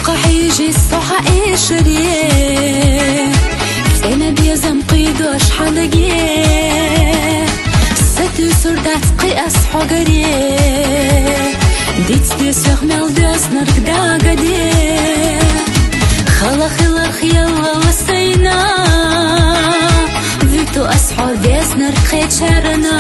حيجي الصحة ايش ريه انا بيزم قيدوش حلقيه ستو سردات قياس حقريه ديت دي سغمل دوس نرق داقديه خلا خلق يلا وسينا فيتو أصحو ديس نرق خيت شارنا